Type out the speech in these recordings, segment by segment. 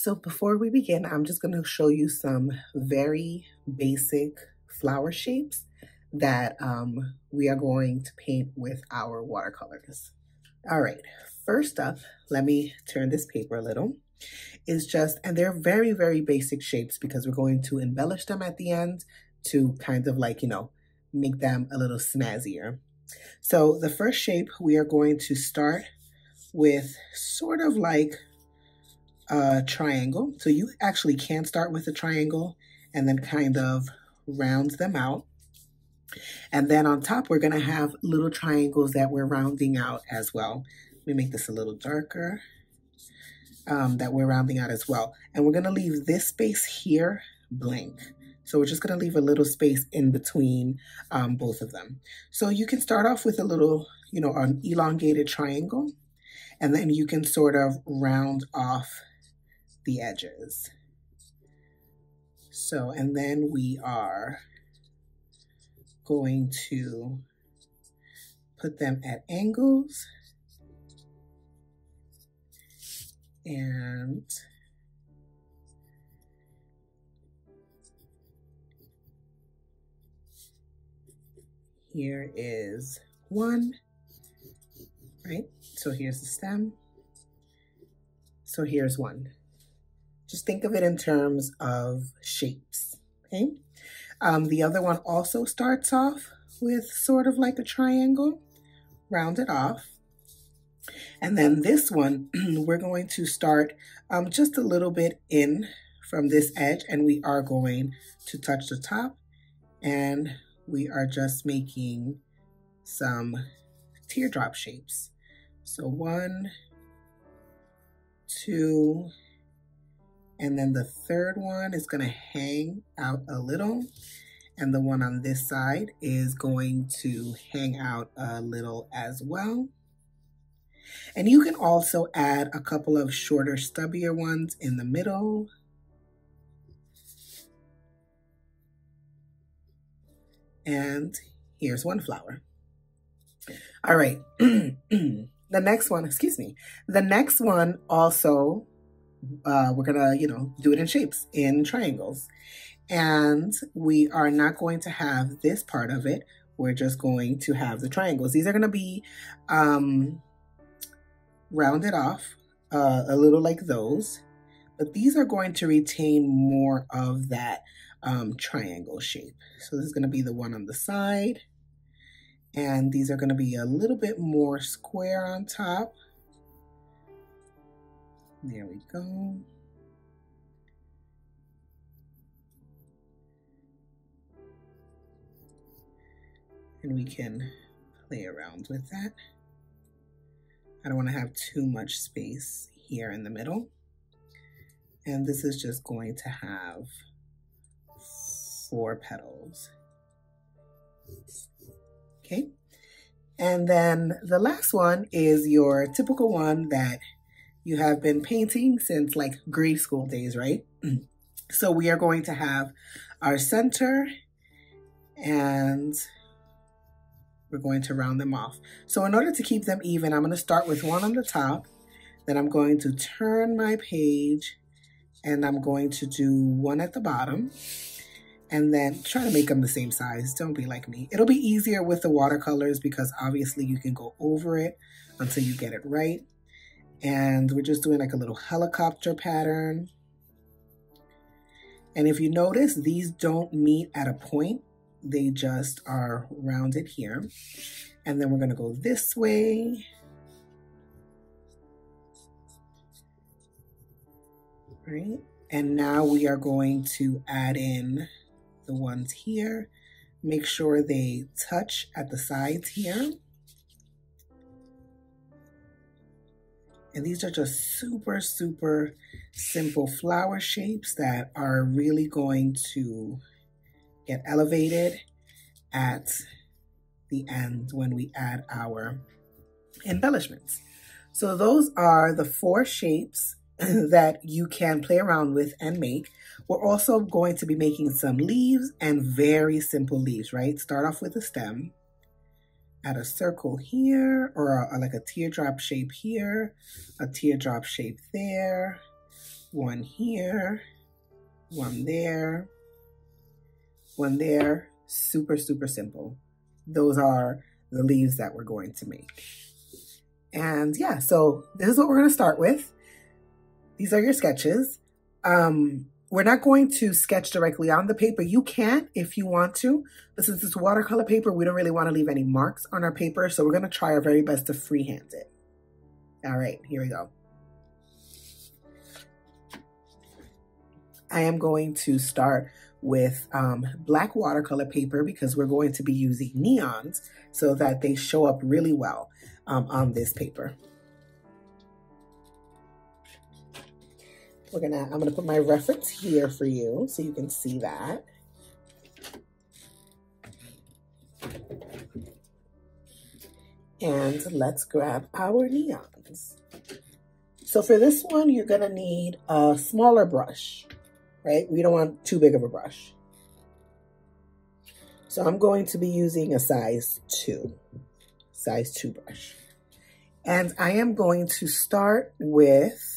So before we begin, I'm just going to show you some very basic flower shapes that we are going to paint with our watercolors. All right, first up, let me turn this paper a little. Is just, and they're very, very basic shapes because we're going to embellish them at the end to kind of like, make them a little snazzier. So the first shape, we are going to start with sort of like a triangle. So you actually can start with a triangle and then kind of round them out. And then on top, we're gonna have little triangles that we're rounding out as well. Let me make this a little darker, that we're rounding out as well. And we're gonna leave this space here blank. So we're just gonna leave a little space in between both of them. So you can start off with a little, an elongated triangle, and then you can sort of round off the edges. So, and then we are going to put them at angles, and here is one, right? So here's the stem. So here's one. Just think of it in terms of shapes, okay? The other one also starts off with sort of like a triangle, round it off. And then this one, we're going to start just a little bit in from this edge, and we are going to touch the top, and we are just making some teardrop shapes. So 1, 2, and then the third one is going to hang out a little, and the one on this side is going to hang out a little as well. And you can also add a couple of shorter, stubbier ones in the middle. And here's one flower. All right. The next one, the next one also, we're gonna, do it in shapes, in triangles. And we are not going to have this part of it. We're just going to have the triangles. These are gonna be rounded off a little like those, but these are going to retain more of that triangle shape. So this is gonna be the one on the side, and these are gonna be a little bit more square on top. There we go. And we can play around with that. I don't want to have too much space here in the middle. And this is just going to have 4 petals. Okay. And then the last one is your typical one that you have been painting since like grade school days, right? So we are going to have our center, and we're going to round them off. So in order to keep them even, I'm going to start with one on the top, then I'm going to turn my page, and I'm going to do one at the bottom, and then try to make them the same size. Don't be like me. It'll be easier with the watercolors because obviously you can go over it until you get it right. And we're just doing like a little helicopter pattern. And if you notice, these don't meet at a point. They just are rounded here. And then we're going to go this way. Right? And now we are going to add in the ones here. Make sure they touch at the sides here. And these are just super, super simple flower shapes that are really going to get elevated at the end when we add our embellishments. So those are the 4 shapes that you can play around with and make. We're also going to be making some leaves, and very simple leaves, right? Start off with a stem, add a circle here, or like a teardrop shape here, a teardrop shape there, One here, one there, one there. Super, super simple. Those are the leaves that we're going to make. And yeah, so this is what we're going to start with. These are your sketches. We're not going to sketch directly on the paper. You can if you want to, but since it's watercolor paper, we don't really want to leave any marks on our paper. So we're going to try our very best to freehand it. All right, here we go. I am going to start with black watercolor paper because we're going to be using neons so that they show up really well on this paper. I'm gonna put my reference here for you so you can see that. And let's grab our neons. So for this one, you're gonna need a smaller brush, right? We don't want too big of a brush. So I'm going to be using a size 2 brush. And I am going to start with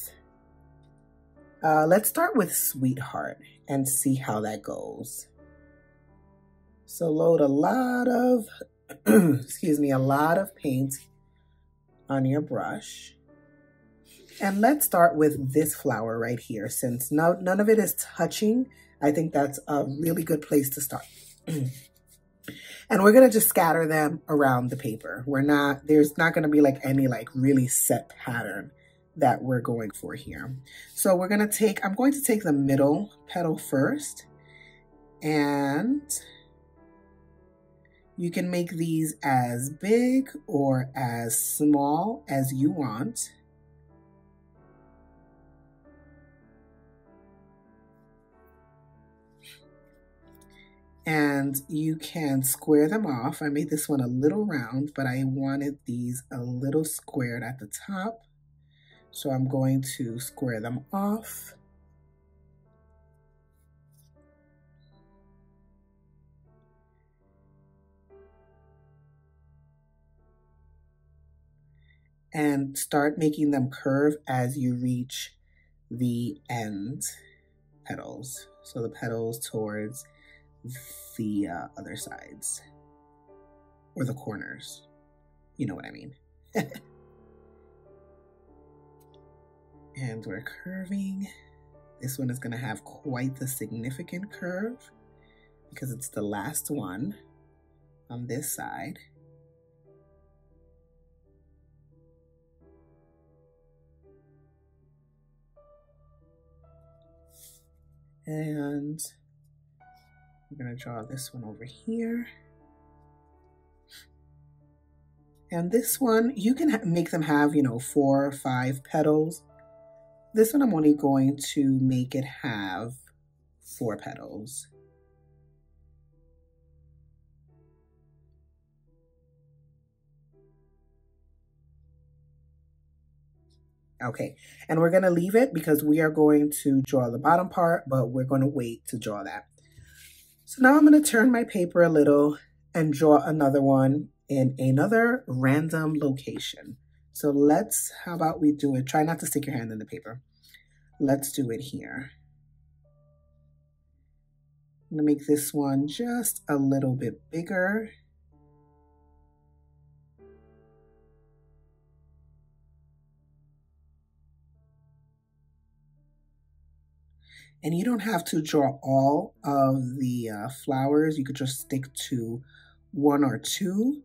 let's start with Sweetheart and see how that goes. So load a lot of, excuse me, a lot of paint on your brush. And let's start with this flower right here. Since none of it is touching, I think that's a really good place to start. And we're gonna just scatter them around the paper. There's not gonna be like any like really set pattern that we're going for here. So I'm going to take the middle petal first, and you can make these as big or as small as you want. And you can square them off. I made this one a little round, but I wanted these a little squared at the top. So I'm going to square them off. And start making them curve as you reach the end petals. So the petals towards the other sides or the corners. You know what I mean. And we're curving. This one is going to have quite the significant curve because it's the last one on this side. And we're going to draw this one over here. And this one, you can make them have, 4 or 5 petals. This one I'm only going to make it have 4 petals. Okay, and we're gonna leave it because we are going to draw the bottom part, but we're gonna wait to draw that. So now I'm gonna turn my paper a little and draw another one in another random location. So how about we do it? Try not to stick your hand in the paper. Let's do it here. I'm gonna make this one just a little bit bigger. And you don't have to draw all of the flowers. You could just stick to 1 or 2.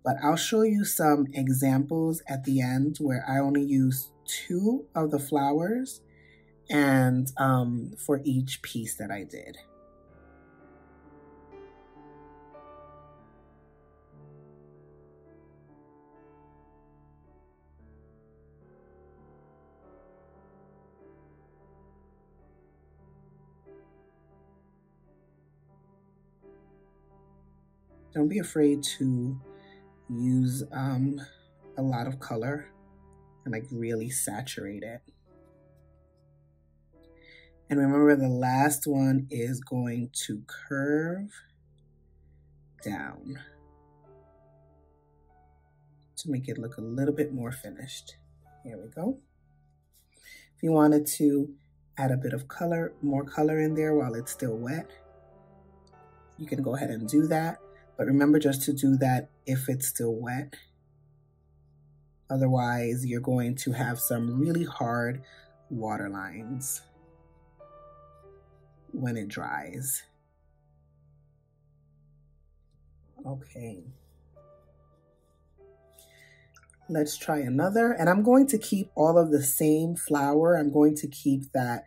But I'll show you some examples at the end where I only use 2 of the flowers and for each piece that I did. Don't be afraid to use a lot of color and like really saturate it. And remember, the last one is going to curve down to make it look a little bit more finished. Here we go. If you wanted to add a bit of color, more color in there while it's still wet, you can go ahead and do that. But remember just to do that if it's still wet. Otherwise, you're going to have some really hard water lines when it dries. Okay. Let's try another, and I'm going to keep all of the same flower. I'm going to keep that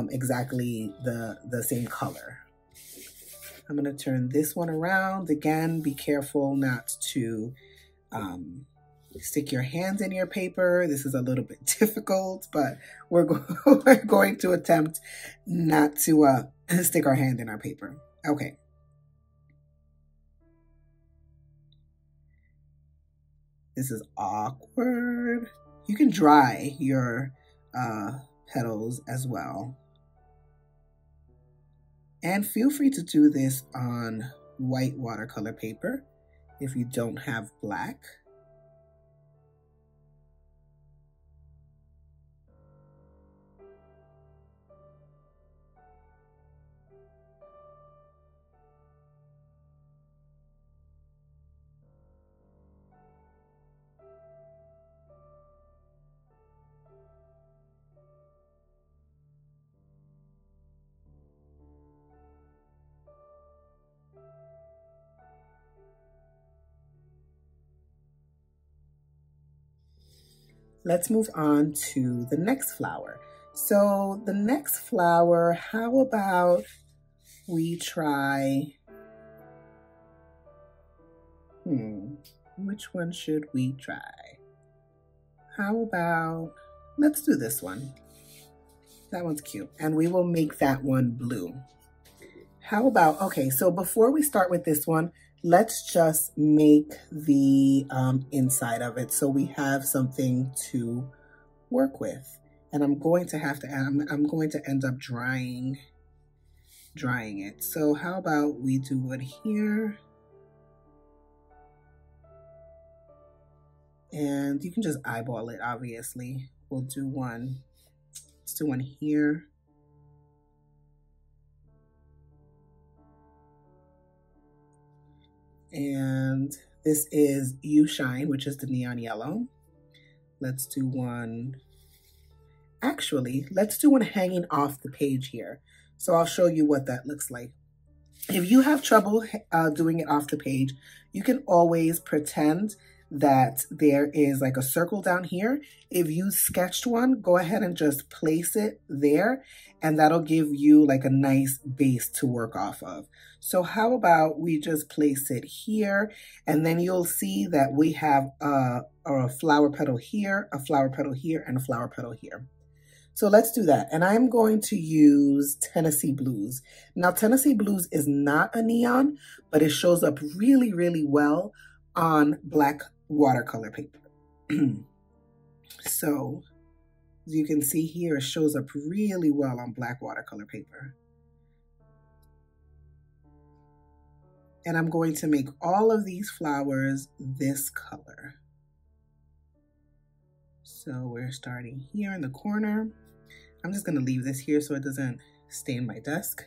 exactly the same color. I'm gonna turn this one around. Again, be careful not to stick your hands in your paper. This is a little bit difficult, but we're going to attempt not to stick our hand in our paper. Okay. This is awkward. You can dry your petals as well. And feel free to do this on white watercolor paper if you don't have black. Let's move on to the next flower. So the next flower, how about we try, which one should we try? How about, let's do this one. That one's cute. And we will make that one blue. How about, okay, so before we start with this one, let's just make the inside of it so we have something to work with. And I'm going to have to, I'm going to end up drying it. So how about we do it here? And you can just eyeball it, obviously. We'll do one, let's do one here. And this is You Shine, which is the neon yellow. Let's do one, actually, let's do one hanging off the page here. So I'll show you what that looks like. If you have trouble doing it off the page, you can always pretend that there is like a circle down here. If you sketched one, go ahead and just place it there, and that'll give you like a nice base to work off of. So how about we just place it here, and then you'll see that we have a flower petal here, a flower petal here, and a flower petal here. So let's do that. And I'm going to use Tennessee Blues. Now, Tennessee Blues is not a neon, but it shows up really, really well on black watercolor paper. So as you can see here, it shows up really well on black watercolor paper. And I'm going to make all of these flowers this color. So we're starting here in the corner. I'm just gonna leave this here so it doesn't stain my desk.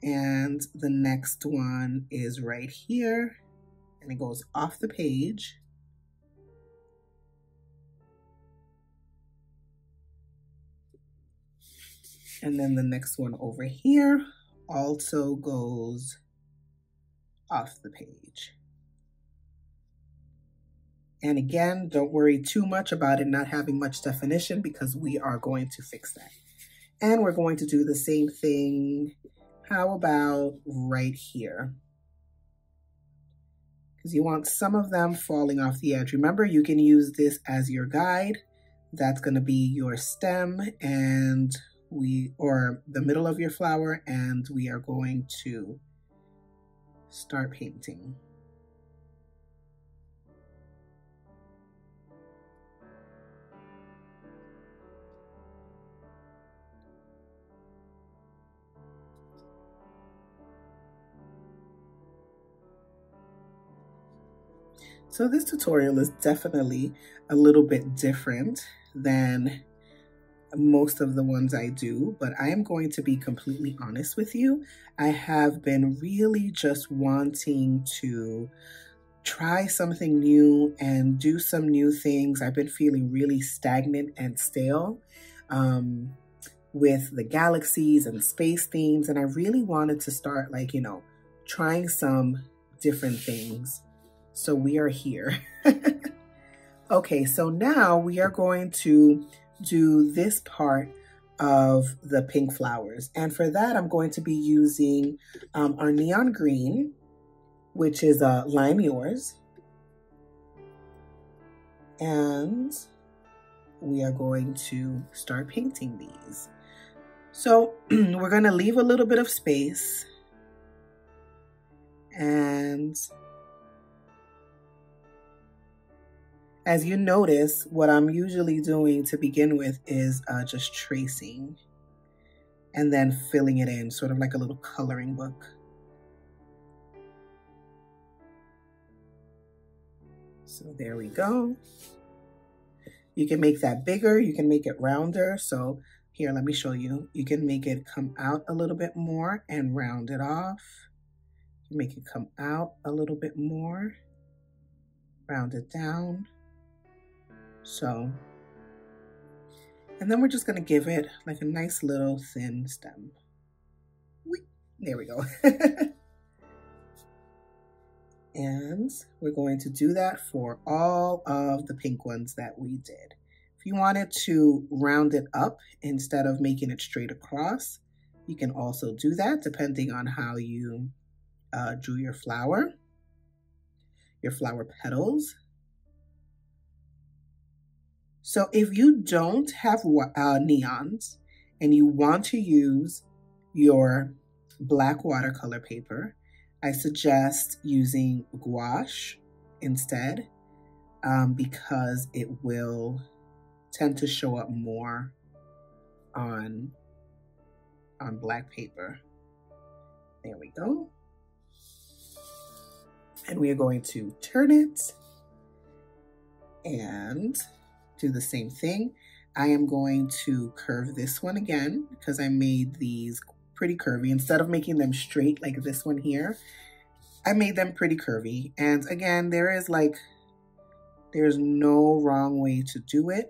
And the next one is right here, and it goes off the page. And then the next one over here also goes off the page. And again, don't worry too much about it not having much definition, because we are going to fix that. And we're going to do the same thing. How about right here? Because you want some of them falling off the edge. Remember, you can use this as your guide. That's going to be your stem and or the middle of your flower, and we are going to start painting. So this tutorial is definitely a little bit different than most of the ones I do, but I am going to be completely honest with you. I have been really just wanting to try something new and do some new things. I've been feeling really stagnant and stale with the galaxies and space themes, and I really wanted to start, like, you know, trying some different things. So we are here. Okay, so now we are going to do this part of the pink flowers. And for that, I'm going to be using our neon green, which is Lime Yours. And we are going to start painting these. So we're going to leave a little bit of space. And as you notice, what I'm usually doing to begin with is just tracing and then filling it in, sort of like a little coloring book. So there we go. You can make that bigger, you can make it rounder. So here, let me show you. You can make it come out a little bit more and round it off. Make it come out a little bit more, round it down. So, and then we're just gonna give it like a nice little thin stem. There we go. And we're going to do that for all of the pink ones that we did. If you wanted to round it up instead of making it straight across, you can also do that depending on how you drew your flower petals. So if you don't have neons and you want to use your black watercolor paper, I suggest using gouache instead because it will tend to show up more on black paper. There we go. And we are going to turn it and do the same thing. I am going to curve this one again because I made these pretty curvy. Instead of making them straight like this one here, I made them pretty curvy. And again, there's no wrong way to do it.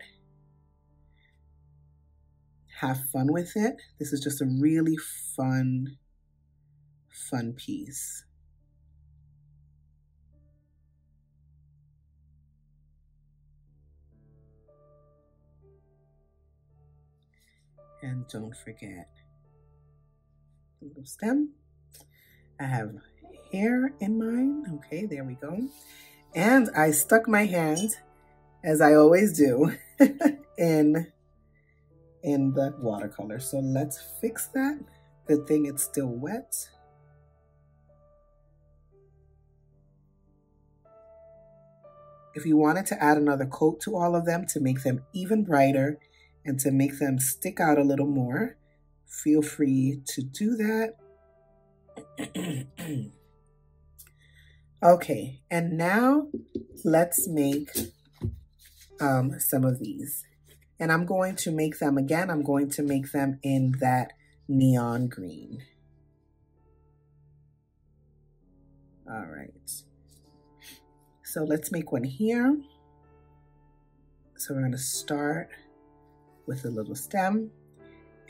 Have fun with it. This is just a really fun piece. And don't forget the little stem. I have hair in mine. Okay, there we go. And I stuck my hand, as I always do, in the watercolor. So let's fix that. Good thing it's still wet. If you wanted to add another coat to all of them to make them even brighter and to make them stick out a little more, feel free to do that. Okay, and now let's make some of these. And I'm going to make them again. I'm going to make them in that neon green. All right. So let's make one here. So we're going to start with a little stem,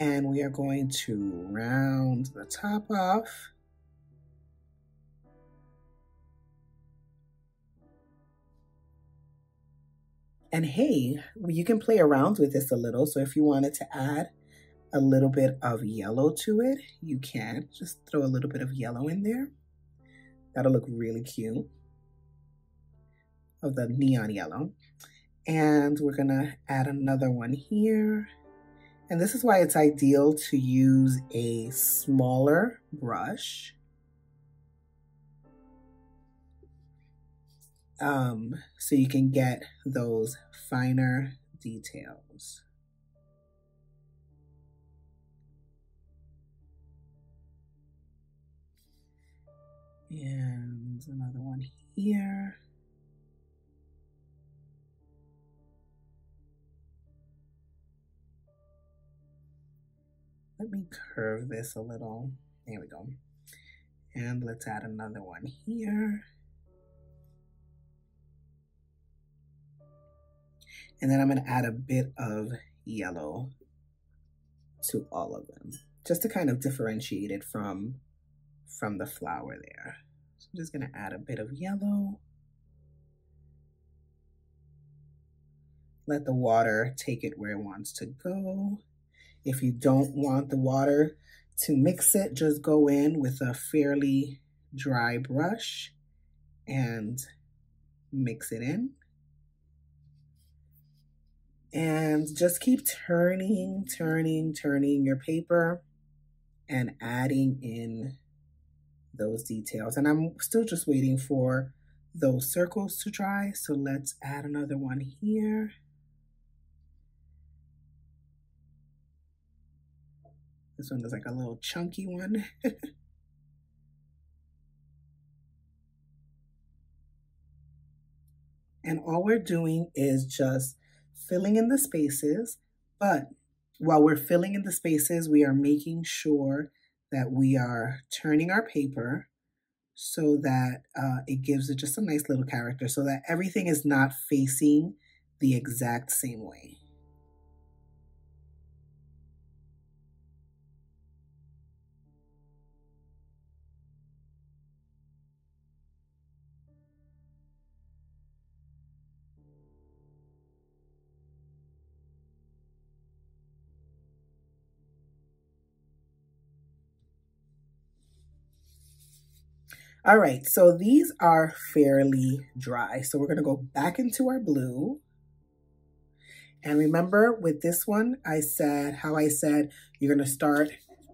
and we are going to round the top off. And hey, you can play around with this a little. So if you wanted to add a little bit of yellow to it, you can. Just throw a little bit of yellow in there. That'll look really cute, of the neon yellow. And we're gonna add another one here. And this is why it's ideal to use a smaller brush. So you can get those finer details. And another one here. Let me curve this a little. There we go. And let's add another one here. And then I'm going to add a bit of yellow to all of them, just to kind of differentiate it from the flower there. So I'm just going to add a bit of yellow. Let the water take it where it wants to go. If you don't want the water to mix it, just go in with a fairly dry brush and mix it in. And just keep turning your paper and adding in those details. And I'm still just waiting for those circles to dry. So let's add another one here. This one is like a little chunky one. And all we're doing is just filling in the spaces, but while we're filling in the spaces, we are making sure that we are turning our paper so that it gives it just a nice little character, so that everything is not facing the exact same way. All right, so these are fairly dry. So we're gonna go back into our blue. And remember with this one, I said you're gonna start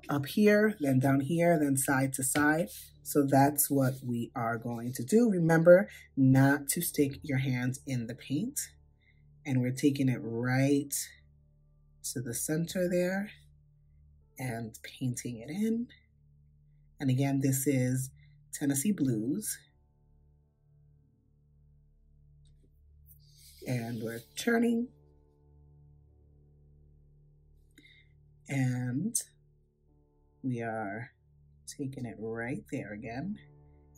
up here, then down here, then side to side. So that's what we are going to do. Remember not to stick your hands in the paint. And we're taking it right to the center there and painting it in. And again, this is Tennessee Blues. And we're turning. And we are taking it right there again.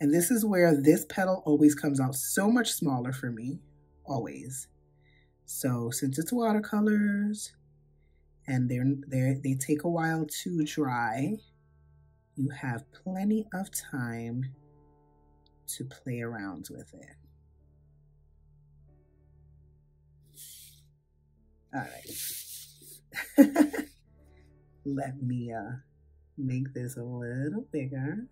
And this is where this petal always comes out so much smaller for me, always. So since it's watercolors and they take a while to dry, you have plenty of time to play around with it. All right. Let me make this a little bigger.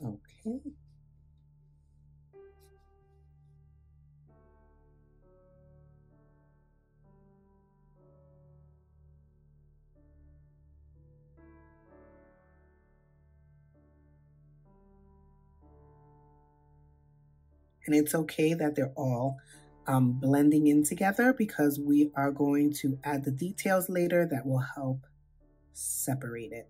Okay. And it's okay that they're all blending in together, because we are going to add the details later that will help separate it.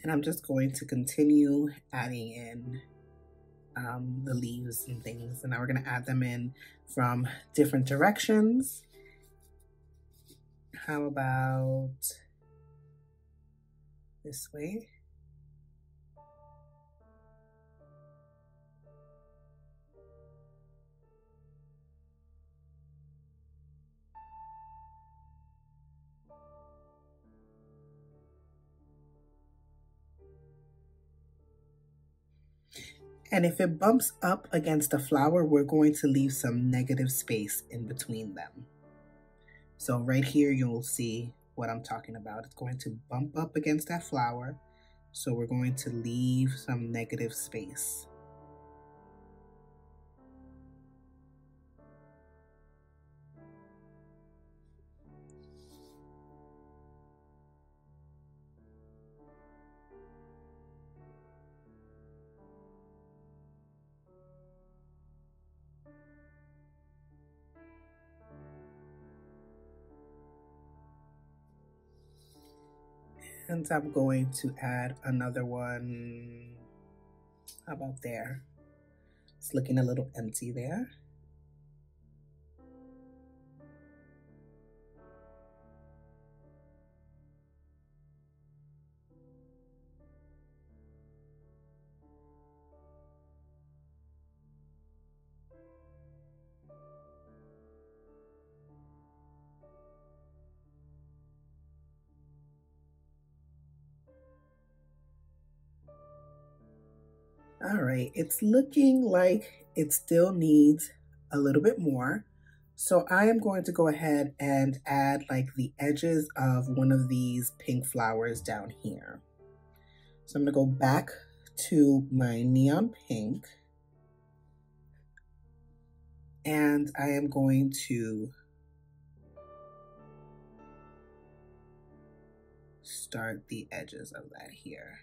And I'm just going to continue adding in the leaves and things. And now we're going to add them in from different directions. How about this way? And if it bumps up against a flower, we're going to leave some negative space in between them. So right here, you'll see what I'm talking about. It's going to bump up against that flower. So we're going to leave some negative space. And I'm going to add another one. How about there? It's looking a little empty there. All right, it's looking like it still needs a little bit more. So I am going to go ahead and add like the edges of one of these pink flowers down here. So I'm gonna go back to my neon pink and I am going to start the edges of that here.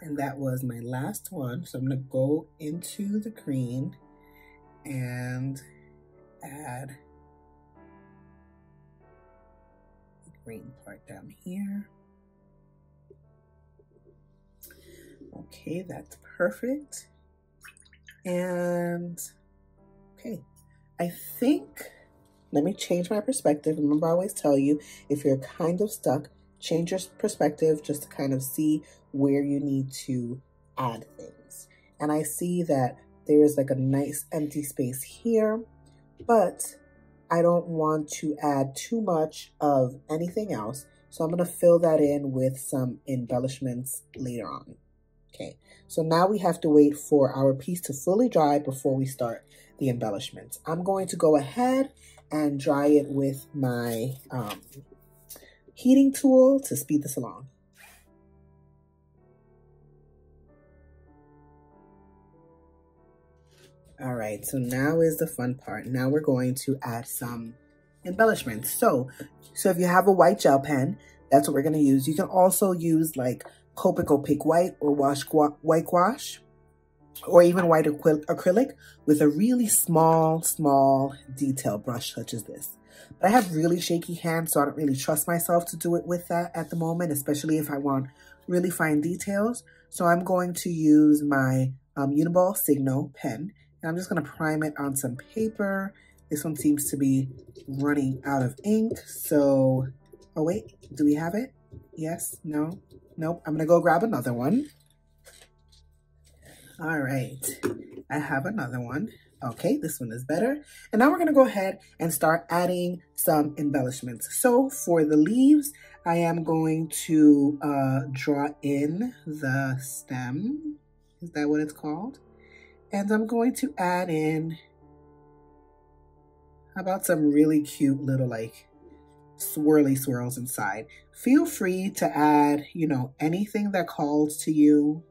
And that was my last one. So I'm gonna go into the green and add the green part down here. Okay, that's perfect. And okay, I think, let me change my perspective. Remember, I always tell you, if you're kind of stuck, change your perspective just to kind of see where you need to add things. And I see that there is like a nice empty space here, but I don't want to add too much of anything else. So I'm gonna fill that in with some embellishments later on. Okay, so now we have to wait for our piece to fully dry before we start the embellishments. I'm going to go ahead and dry it with my heating tool to speed this along. All right, so now is the fun part. Now we're going to add some embellishments. So if you have a white gel pen, that's what we're gonna use. You can also use like Copic Opaque White or white gouache, or even white acrylic with a really small detail brush such as this. But I have really shaky hands, so I don't really trust myself to do it with that at the moment, especially if I want really fine details. So I'm going to use my Uniball Signo pen, and I'm just gonna prime it on some paper. This one seems to be running out of ink, so, oh wait, do we have it? Yes, no, nope, I'm gonna go grab another one. All right, I have another one. Okay, this one is better. And now we're gonna go ahead and start adding some embellishments. So for the leaves, I am going to draw in the stem. Is that what it's called? And I'm going to add in, how about some really cute little like swirly swirls inside. Feel free to add, you know, anything that calls to you.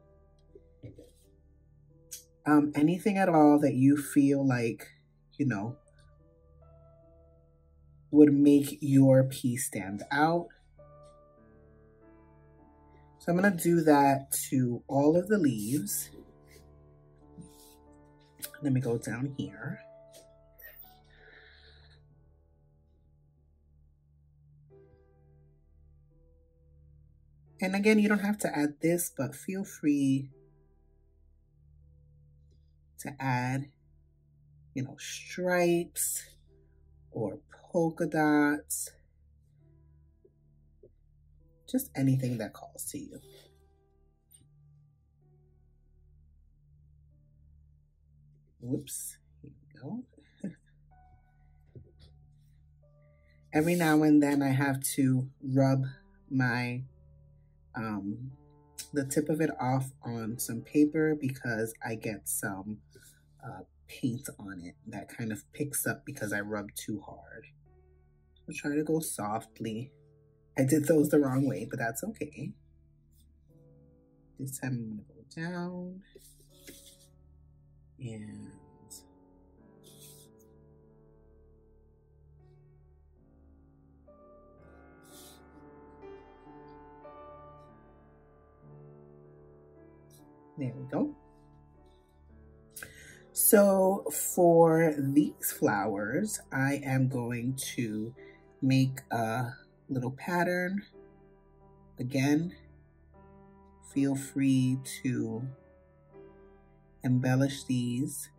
Anything at all that you feel like, you know, would make your piece stand out. So I'm gonna do that to all of the leaves. Let me go down here. And again, you don't have to add this, but feel free to add, you know, stripes or polka dots, just anything that calls to you. Whoops, here we go. Every now and then I have to rub my the tip of it off on some paper because I get some paint on it that kind of picks up because I rub too hard. So try to go softly. I did those the wrong way, but that's okay. This time I'm gonna go down and there we go. So for these flowers, I am going to make a little pattern. Again, feel free to embellish these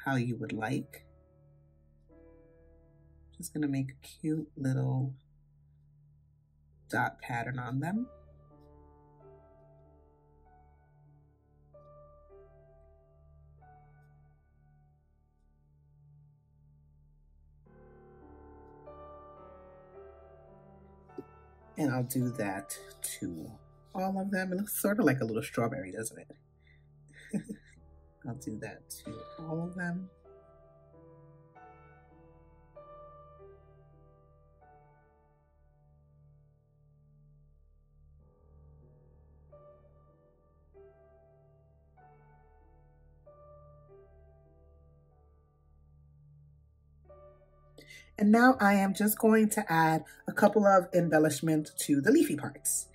how you would like. Just gonna make a cute little dot pattern on them. And I'll do that to all of them. It looks sort of like a little strawberry, doesn't it? I'll do that to all of them. And now I am just going to add a couple of embellishment to the leafy parts.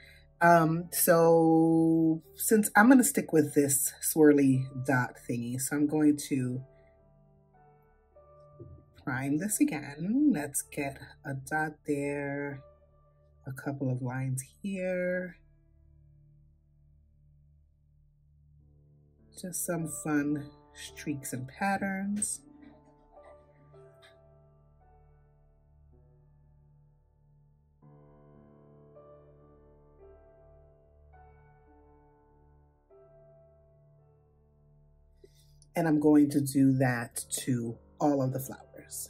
So since I'm going to stick with this swirly dot thingy, so I'm going to prime this again. Let's get a dot there, a couple of lines here. Just some fun streaks and patterns. And I'm going to do that to all of the flowers.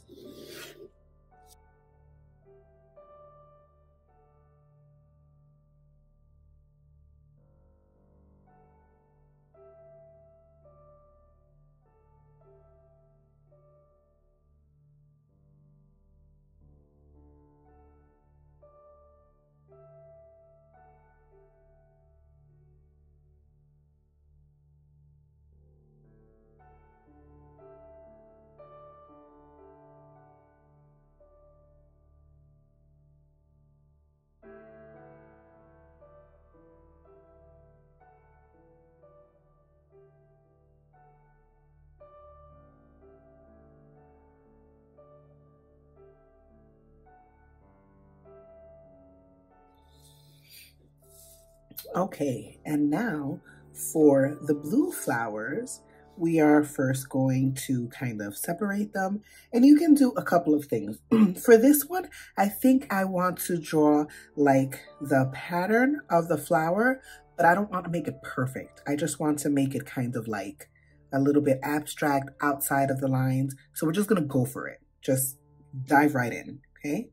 Okay, and now for the blue flowers, we are first going to kind of separate them, and you can do a couple of things. For this one, I think I want to draw like the pattern of the flower, but I don't want to make it perfect. I just want to make it kind of like a little bit abstract outside of the lines. So we're just gonna go for it. Just dive right in, okay?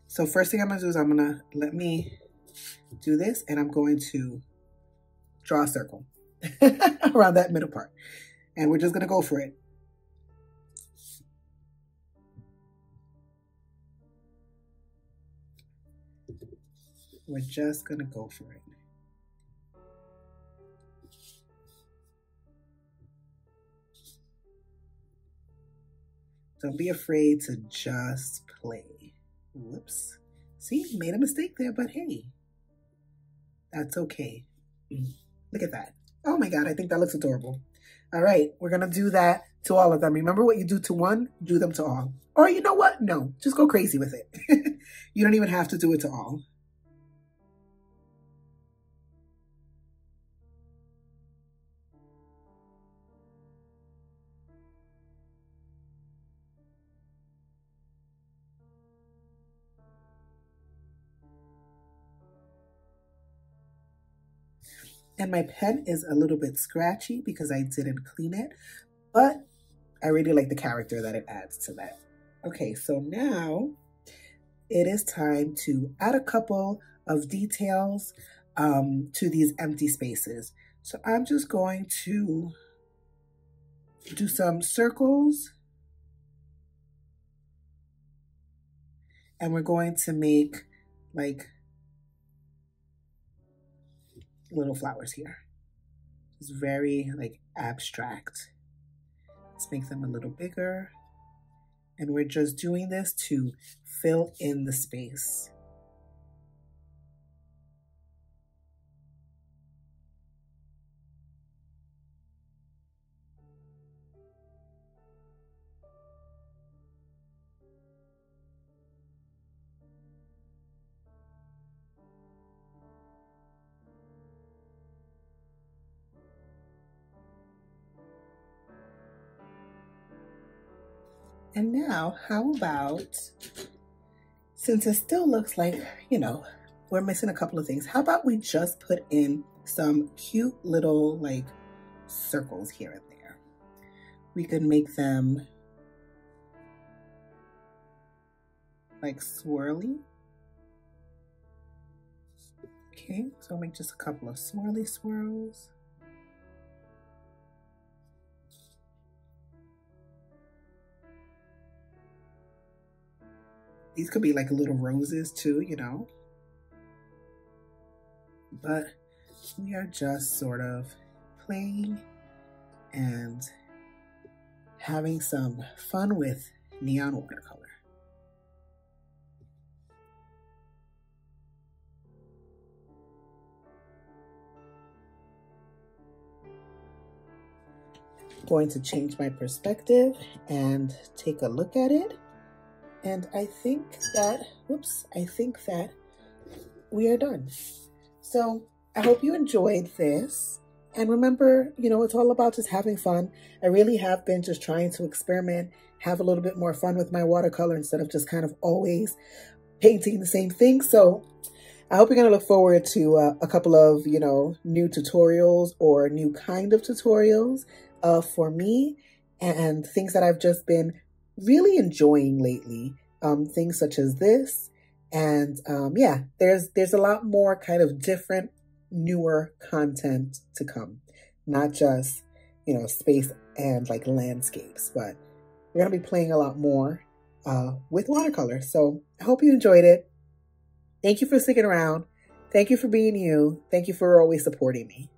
So first thing I'm gonna do is I'm gonna let me do this, and I'm going to draw a circle around that middle part. And we're just gonna go for it. We're just gonna go for it. Don't be afraid to just play. Whoops. See, made a mistake there, but hey, that's okay. Look at that. Oh my God, I think that looks adorable. All right, we're gonna do that to all of them. Remember what you do to one, do them to all. Or you know what? No, just go crazy with it. You don't even have to do it to all. And my pen is a little bit scratchy because I didn't clean it, but I really like the character that it adds to that. Okay, so now it is time to add a couple of details to these empty spaces. So I'm just going to do some circles, and we're going to make like little flowers here. It's very like abstract. Let's make them a little bigger. And we're just doing this to fill in the space. And now, how about, since it still looks like, you know, we're missing a couple of things, how about we just put in some cute little like circles here and there? We could make them like swirly. Okay, so I'll make just a couple of swirly swirls. These could be like little roses too, you know. But we are just sort of playing and having some fun with neon watercolor. Going to change my perspective and take a look at it. And I think that, whoops, I think that we are done. So I hope you enjoyed this. And remember, you know, it's all about just having fun. I really have been just trying to experiment, have a little bit more fun with my watercolor instead of just kind of always painting the same thing. So I hope you're going to look forward to a couple of, you know, new tutorials or new kind of tutorials for me, and things that I've just been really enjoying lately. Things such as this. And yeah, there's a lot more kind of different, newer content to come. Not just, you know, space and like landscapes, but we're going to be playing a lot more with watercolor. So I hope you enjoyed it. Thank you for sticking around. Thank you for being you. Thank you for always supporting me.